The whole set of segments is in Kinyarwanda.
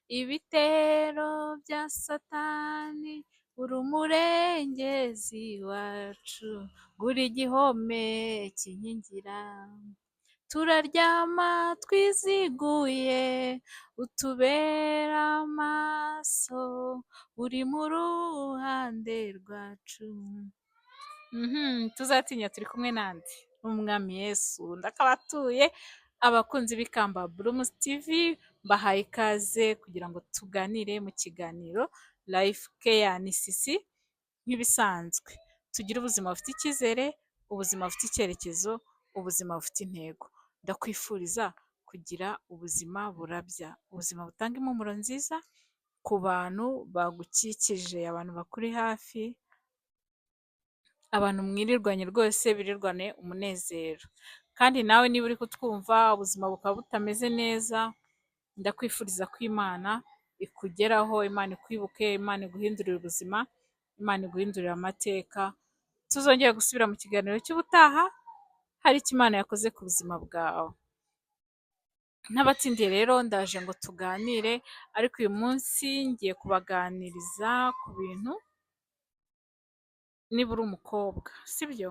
ibitero bya satani, uri umurengezi wacu, uri igihome kinkingira. Turaryama twiziguye, utubera amaso, uri mu ruhande rwacu. Tuzatinya turi kumwe nande n'umwami Yesu. Ndakabatuye abakunzi b'Ikamba Blooms TV, mbahaye ikaze kugira ngo tuganire mu kiganiro Life Care ni Sisi. Nk'ibisanzwe tugire ubuzima bufite icyizere, ubuzima bufite icyerekezo, ubuzima bufite intego. Ndakwifuriza kugira ubuzima burabya, ubuzima butanga impumuro nziza ku bantu bagukikije, abantu bakuri hafi, abantu mwirirwanye rwose birirwane umunezero. Kandi nawe niba uri kutwumva ubuzima bukaba butameze neza, ndakwifuriza ko Imana ikugeraho, Imana ikwibuke, Imana iguhindurire ubuzima, Imana iguhindurire amateka. Tuzongera gusubira mu kiganiro cy'ubutaha, hari icyo Imana yakoze ku buzima bwawe. N'abatsindiye rero ndaje ngo tuganire, ariko uyu munsi ngiye kubaganiriza ku bintu, niba uri umukobwa, sibyo?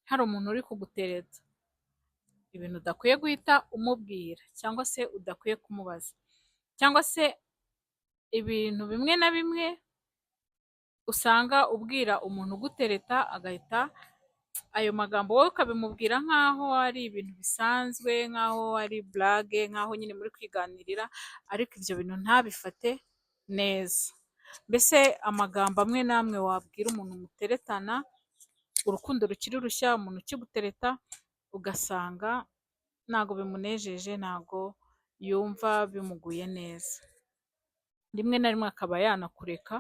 Hari umuntu uri kugutereta, ibintu udakwiye guhita umubwira cyangwa se udakwiye kumubaza, cyangwa se ibintu bimwe na bimwe usanga ubwira umuntu ugutereta agahita ayo magambo wowe ukabimubwira nk'aho ari ibintu bisanzwe, nk'aho ari burage, nk'aho nyine muri kwiganirira, ariko ibyo bintu ntabifate neza. Mbese amagambo amwe n'amwe wabwira umuntu muteretana, urukundo rukiri rushya, umuntu ukigutereta, ugasanga ntago bimunejeje, ntago yumva bimuguye neza. Rimwe na rimwe akaba yanakureka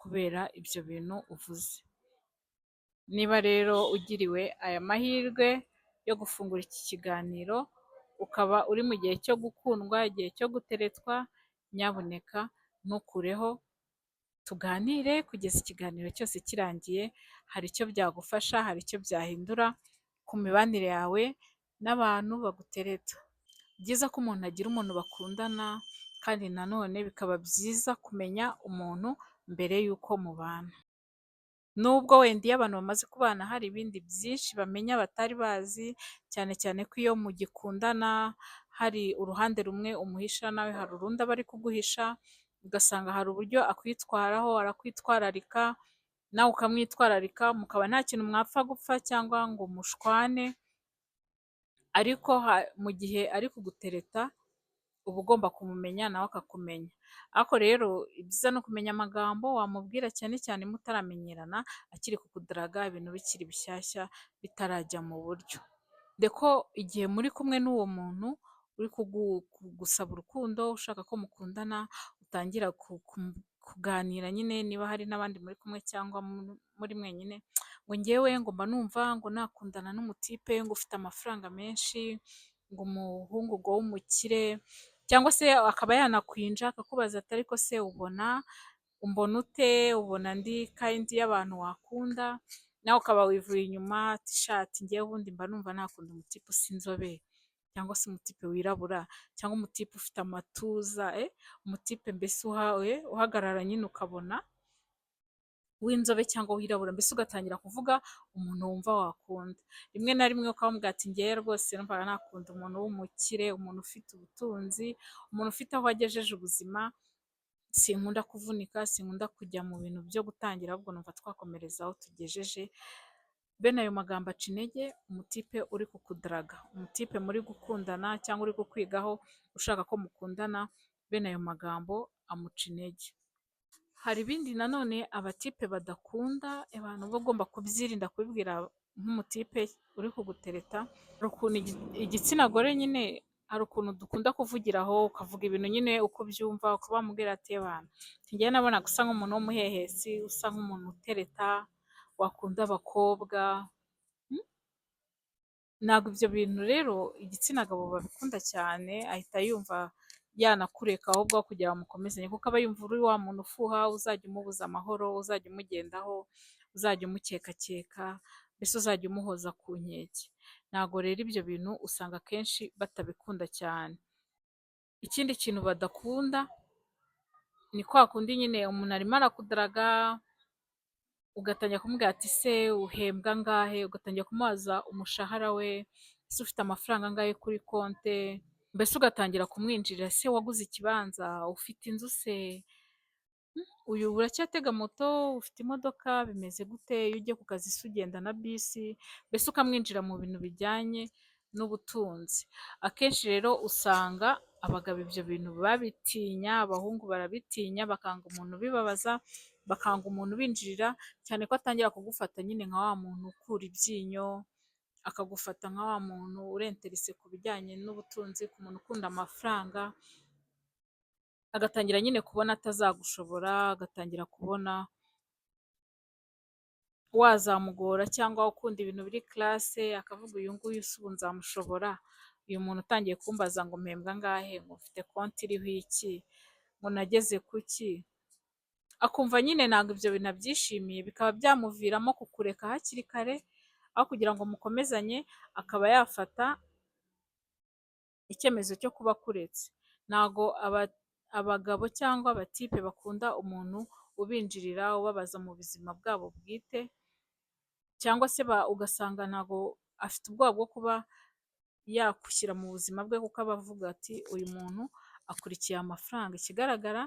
kubera ibyo bintu uvuze. Niba rero ugiriwe aya mahirwe yo gufungura iki kiganiro, ukaba uri mu gihe cyo gukundwa, igihe cyo guteretwa, nyabuneka ntukureho, tuganire kugeza ikiganiro cyose kirangiye. Hari icyo byagufasha, hari icyo byahindura ku mibanire yawe n'abantu bagutereta. Byiza ko umuntu agira umuntu bakundana, kandi nanone bikaba byiza kumenya umuntu mbere y'uko mubana. Nubwo wenda iyo abantu bamaze kubana hari ibindi byinshi bamenya batari bazi, cyane cyane ko iyo mugikundana hari uruhande rumwe umuhisha, nawe hari urundi aba ari kuguhisha, ugasanga hari uburyo akwitwaraho, arakwitwararika, nawe ukamwitwararika, mukaba nta kintu mwapfa gupfa cyangwa ngo mushwane, ariko mu gihe ari kugutereta uba ugomba kumumenya nawe akakumenya. Ariko rero ibyiza ni ukumenya amagambo wamubwira, cyane cyane mutaramenyerana, akiri kukudaraga, ibintu bikiri bishyashya bitarajya mu buryo. Deko igihe muri kumwe n'uwo muntu uri kugusaba urukundo, ushaka ko mukundana, utangira kuganira nyine, niba hari n'abandi muri kumwe cyangwa muri mwenyine, ngo ngewe ngo mba numva ngo nakundana n'umutipe ngo ufite amafaranga menshi, ngo umuhungu ngo w'umukire, cyangwa se akaba yanakwinja akakubaza ati ariko se umbona ute, ubona ndi kayindi y'abantu wakunda, nawe ukaba wivuye inyuma ati shati ngewe ubundi mba numva nakunda umutipe usa inzobe, cyangwa se umutipe wirabura, cyangwa umutipe ufite amatuza, umutipe mbese uhagarara nyine ukabona w'inzobe cyangwa wirabura, mbese ugatangira kuvuga umuntu wumva wakunda. Rimwe na rimwe ukamubwira ati ngewe rwose numvaga nakunda umuntu w'umukire, umuntu ufite ubutunzi, umuntu ufite aho agejeje ubuzima, sinkunda kuvunika, sinkunda kujya mu bintu byo gutangira, ahubwo numva twakomereza aho tugejeje. Bene ayo magambo aca intege umutipe uri kukudaraga, umutipe muri gukundana cyangwa uri kukwigaho ushaka ko mukundana, bene ayo magambo amuca intege. Hari ibindi nanone abatipe badakunda, abantu uba ugomba kubyirinda kubibwira nk'umutipe uri kugutereta. Hari ukuntu igitsina gore nyine, hari ukuntu dukunda kuvugiraho, ukavuga ibintu nyine uko ubyumva, ukaba wamubwira ati abantu njyewe nabonaga usa nk'umuntu w'umuhehesi, usa nk'umuntu utereta, wakunda abakobwa. Ntabwo ibyo bintu rero igitsina gabo babikunda cyane, ahita yumva yanakureka ahubwo aho kugira ngo mukomezanye, kuko aba yumva uri wa muntu ufuha, uzajya umubuza amahoro, uzajya umugendaho, uzajya umukekakeka, mbese uzajya umuhoza ku nkeke. Ntabwo rero ibyo bintu usanga akenshi batabikunda cyane. ikindi kintu badakunda ni kwa kundi nyine umuntu arimo arakudaraga ugatangira kumubwira ati se uhembwa angahe, ugatangira kumubaza umushahara we, ese ufite amafaranga angahe kuri konte, mbese ugatangira kumwinjirira, se waguze ikibanza, ufite inzu se, uyu uracyatega moto, ufite imodoka, bimeze gute, iyo ugiye ku kazi se ugenda na bisi, mbese ukamwinjira mu bintu bijyanye n'ubutunzi. Akenshi rero usanga abagabo ibyo bintu babitinya, abahungu barabitinya, bakanga umuntu ubibabaza, bakanga umuntu ubinjirira, cyane ko atangira kugufata nyine nka wa muntu ukura ibyinyo, akagufata nka wa muntu urenterese ku bijyanye n'ubutunzi, ku muntu ukunda amafaranga, agatangira nyine kubona atazagushobora, agatangira kubona wazamugora cyangwa ukunda ibintu biri classe, akavuga uyu nguyu se ubu nzamushobora, uyu muntu utangiye kumbaza ngo mpembwa angahe, ngo mfite konti iriho iki, ngo nageze kuki, akumva nyine ntabwo ibyo bintu abyishimiye, bikaba byamuviramo kukureka hakiri kare, aho kugira ngo mukomezanye, akaba yafata icyemezo cyo kuba akuretse. Ntago abagabo cyangwa abatipe bakunda umuntu ubinjirira, ubabaza mu buzima bwabo bwite, cyangwa se ugasanga ntago afite ubwoba bwo kuba yakushyira mu buzima bwe, kuko aba avuga ati uyu muntu akurikiye amafaranga, ikigaragara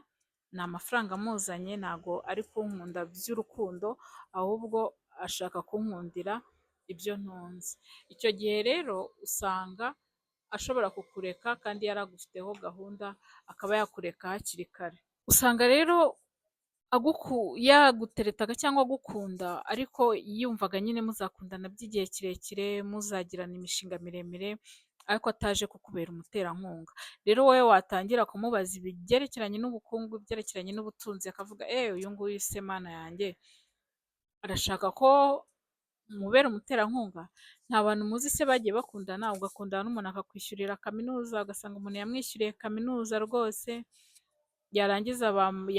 ni amafaranga amuzanye, ntago ari kunkunda by'urukundo, ahubwo ashaka kunkundira ibyo ntunze. Icyo gihe rero usanga ashobora kukureka kandi yaragufiteho gahunda, akaba yakureka hakiri kare. Usanga rero yaguteretaga cyangwa agukunda, ariko yumvaga nyine muzakundana by'igihe kirekire, muzagirana imishinga miremire, ariko ataje kukubera umuterankunga. Rero wowe watangira kumubaza ibyerekeranye n'ubukungu, ibyerekeranye n'ubutunzi, akavuga uyu nguyu se mana yanjye arashaka ko mubera umuterankunga. Nta bantu muzi se bagiye bakundana, ugakundana n'umuntu akakwishyurira kaminuza, ugasanga umuntu yamwishyuriye kaminuza rwose, yarangiza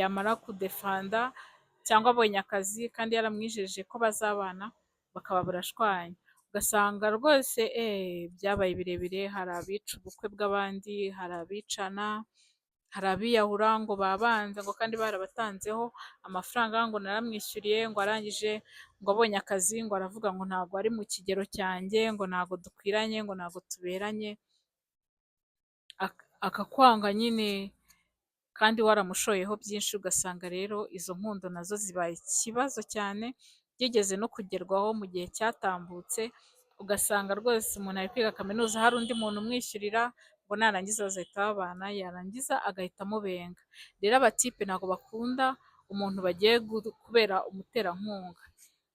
yamara kudefanda cyangwa abonye akazi kandi yaramwijeje ko bazabana, bakaba barashwanye, ugasanga rwose byabaye birebire, hari abica ubukwe bw'abandi, hari abicana, hari abiyahura ngo babanza ngo kandi barabatanzeho amafaranga, ngo naramwishyuriye, ngo arangije ngo abonye akazi ngo aravuga ngo ntabwo ari mu kigero cyanjye, ngo ntabwo dukwiranye, ngo ntabwo tuberanye, akakwanga nyine kandi waramushoyeho byinshi. Ugasanga rero izo nkundo nazo zibaye ikibazo cyane, byigeze no kugerwaho mu gihe cyatambutse, ugasanga rwose umuntu ari kwiga kaminuza, hari undi muntu umwishyurira, ngo narangiza bazahita babana, yarangiza agahita amubenga. Rero abatipe ntabwo bakunda umuntu bagiye kubera umuterankunga,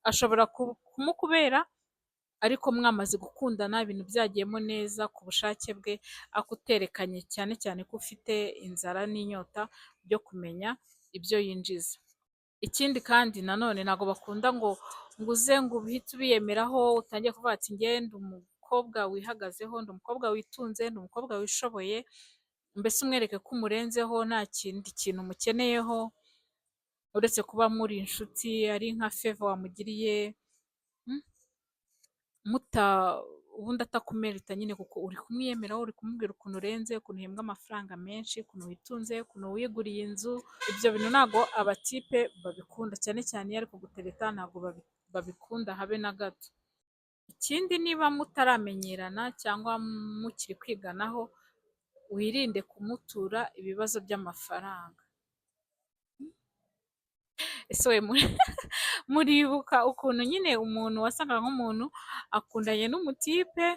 ashobora kumukubera ariko mwamaze gukundana, ibintu byagiyemo neza ku bushake bwe, akuterekanye cyane cyane ko ufite inzara n'inyota byo kumenya ibyo yinjiza. Ikindi kandi nanone ntabwo bakunda ngo uze ngo uhite ubiyemeraho, utangiye kuvuga ati njye ndi umukobwa wihagazeho, ndi umukobwa witunze, ndi umukobwa wishoboye, mbese umwereke ko umurenzeho, nta kindi kintu umukeneyeho uretse kuba muri inshuti, ari nka feva wamugiriye, ubundi atakumerita nyine, kuko uri kumwiyemeraho, uri kumubwira ukuntu urenze, ukuntu uhembwa amafaranga menshi, ukuntu witunze, ukuntu wiguriye inzu. Ibyo bintu ntabwo abatipe babikunda, cyane cyane iyo ari kugutereta ntabwo babikunda habe na gato. Ikindi, niba mutaramenyerana cyangwa mukiri kwiganaho, wirinde kumutura ibibazo by'amafaranga. Ese we muribuka ukuntu nyine umuntu wasangaga nk'umuntu akundanye n'umutipe,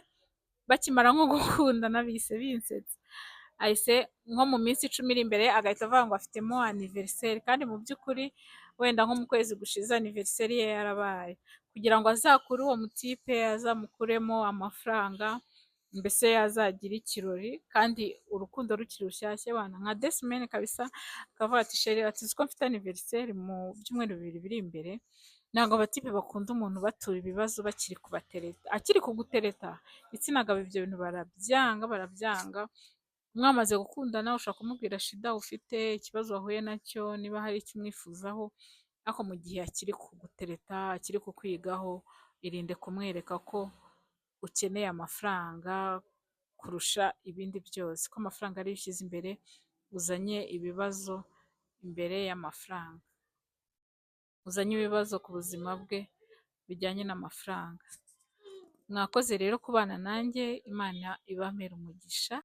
bakimara nko gukundana bise binsetsa, ahise nko mu minsi 10 iri imbere agahita avuga ngo afitemo aniveriseri, kandi mu by'ukuri wenda nko mu kwezi gushize aniveriseri ye yarabaye, kugira ngo azakure uwo mutipe, azamukuremo amafaranga, mbese yazagira ikirori kandi urukundo rukiri rushyashya, bana nka desimene kabisa, akavuga ati sheri, ati uzi ko mfite aniveriseri mu byumweru 2 biri imbere. Ntabwo abatipe bakunda umuntu batura ibibazo bakiri kubatereta, akiri kugutereta. Igitsina gabo ibyo bintu barabyanga. Mwamaze gukundana ushaka kumubwira shida ufite, ikibazo wahuye nacyo, niba hari icyo umwifuzaho, ariko mu gihe akiri kugutereta, akiri kukwigaho, irinde kumwereka ko ukeneye amafaranga, kurusha ibindi byose, ko amafaranga ariyo ushyize imbere, uzanye ibibazo imbere y'amafaranga, uzanye ibibazo ku buzima bwe bijyanye n'amafaranga. Mwakoze rero kubana nanjye, Imana ibampere umugisha.